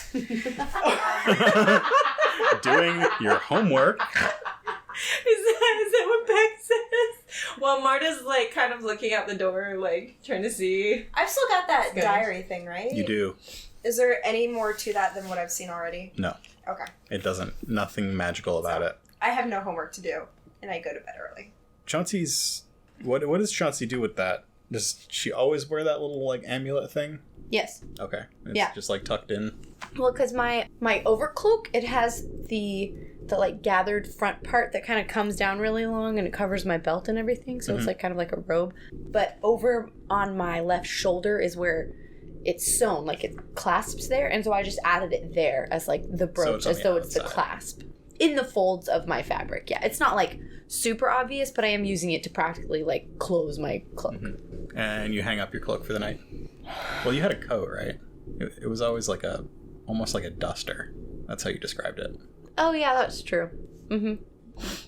Doing your homework. Is that what Peck says? Well, Marta's like kind of looking out the door, like trying to see. I've still got that Good. diary thing, right? You do. Is there any more to that than what I've seen already? No. Okay. It doesn't. Nothing magical about it. I have no homework to do, and I go to bed early. Chauncey's... What does Chauncey do with that? Does she always wear that little, like, amulet thing? Yes. Okay. It's Yeah. just, like, tucked in. Well, because my overcloak, it has the like gathered front part that kind of comes down really long and it covers my belt and everything, so it's like kind of like a robe. But over on my left shoulder is where it's sewn, like it clasps there, and so I just added it there as like the brooch, it's on as the though it's the outside. clasp in the folds of my fabric. Yeah, it's not like super obvious, but I am using it to practically like close my cloak. And you hang up your cloak for the night? Well, you had a coat, right? It was always like almost like a duster. That's how you described it. Oh yeah, that's true.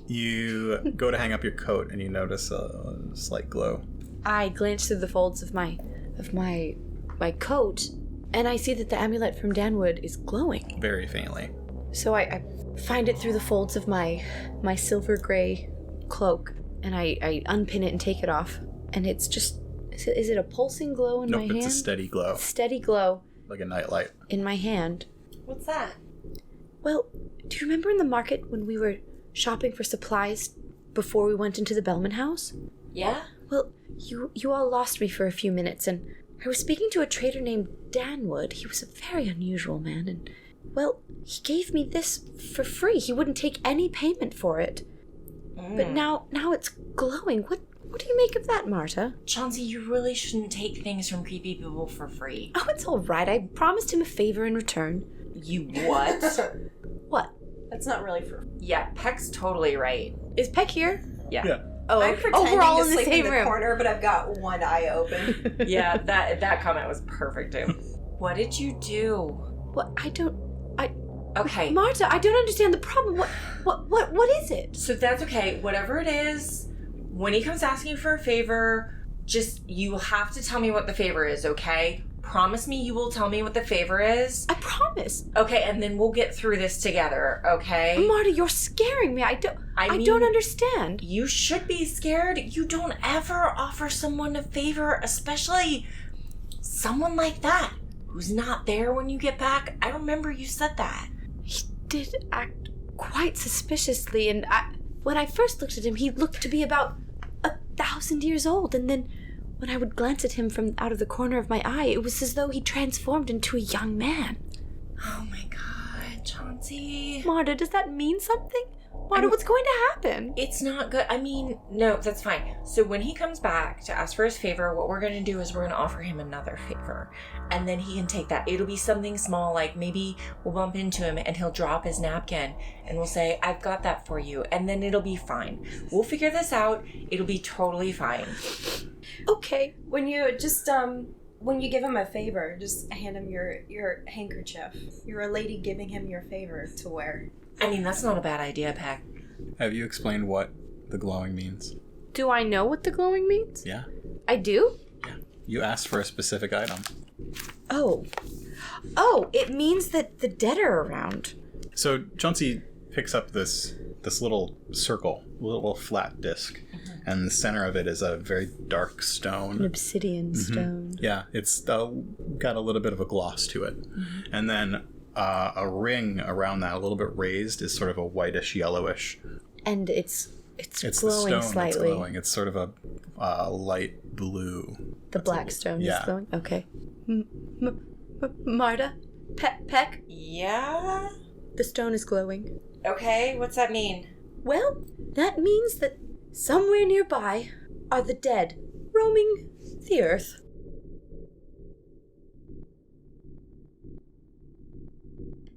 You go to hang up your coat and you notice a slight glow. I glance through the folds of my coat, and I see that the amulet from Danwood is glowing. Very faintly. So I find it through the folds of my silver gray cloak, and I unpin it and take it off, and it's just is it a pulsing glow in my Nope, hand? it's a steady glow. Steady glow Like a nightlight. in my hand. What's that? Well, do you remember in the market when we were shopping for supplies before we went into the Bellman house? Yeah? Well, you all lost me for a few minutes, and I was speaking to a trader named Danwood. He was a very unusual man, and, well, he gave me this for free. He wouldn't take any payment for it. But now it's glowing. What do you make of that, Marta? Chauncey, you really shouldn't take things from creepy people for free. Oh, it's all right. I promised him a favor in return. You what? What? That's not really for... Yeah, Peck's totally right. Is Peck here? Yeah. Yeah. I'm pretending we're all to in the sleep same in the room. corner, but I've got one eye open. Yeah, that comment was perfect too. What did you do? What? Okay. Marta, I don't understand the problem. What is it? So that's okay. Whatever it is, when he comes asking for a favor, just you will have to tell me what the favor is, okay? Promise me you will tell me what the favor is. I promise. Okay, and then we'll get through this together, okay? Marta, you're scaring me. I don't understand. You should be scared. You don't ever offer someone a favor, especially someone like that who's not there when you get back. I remember you said that. He did act quite suspiciously, and when I first looked at him, he looked to be about 1,000 years old, and then when I would glance at him from out of the corner of my eye, it was as though he transformed into a young man. Oh my god, Chauncey. Marta, does that mean something? Marta, what's going to happen? It's not good. I mean, no, that's fine. So when he comes back to ask for his favor, what we're going to do is we're going to offer him another favor. And then he can take that. It'll be something small, like maybe we'll bump into him and he'll drop his napkin and we'll say, I've got that for you. And then it'll be fine. We'll figure this out. It'll be totally fine. Okay. When you give him a favor, just hand him your handkerchief. You're a lady giving him your favor to wear. I mean, that's not a bad idea, Peck. Have you explained what the glowing means? Do I know what the glowing means? Yeah. I do? Yeah. You asked for a specific item. Oh, it means that the dead are around. So Chauncey picks up this little circle, little flat disc, and the center of it is a very dark stone. An obsidian stone. Yeah, it's got a little bit of a gloss to it. And then a ring around that, a little bit raised, is sort of a whitish yellowish. And it's glowing the stone slightly. That's glowing. It's sort of a light blue. The black stone yeah. is glowing? Okay. Marda? Peck? Yeah? The stone is glowing. Okay, what's that mean? Well, that means that somewhere nearby are the dead, roaming the earth.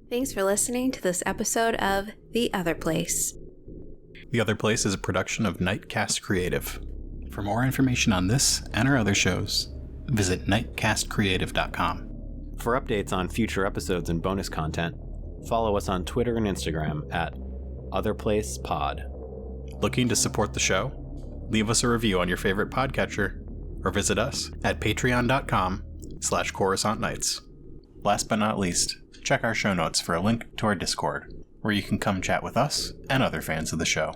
Thanks for listening to this episode of The Otherplace. The Otherplace is a production of Nightcast Creative. For more information on this and our other shows, visit nightcastcreative.com. For updates on future episodes and bonus content, follow us on Twitter and Instagram at OtherplacePod. Looking to support the show? Leave us a review on your favorite podcatcher, or visit us at patreon.com/Coruscant Nights. Last but not least, check our show notes for a link to our Discord, where you can come chat with us and other fans of the show.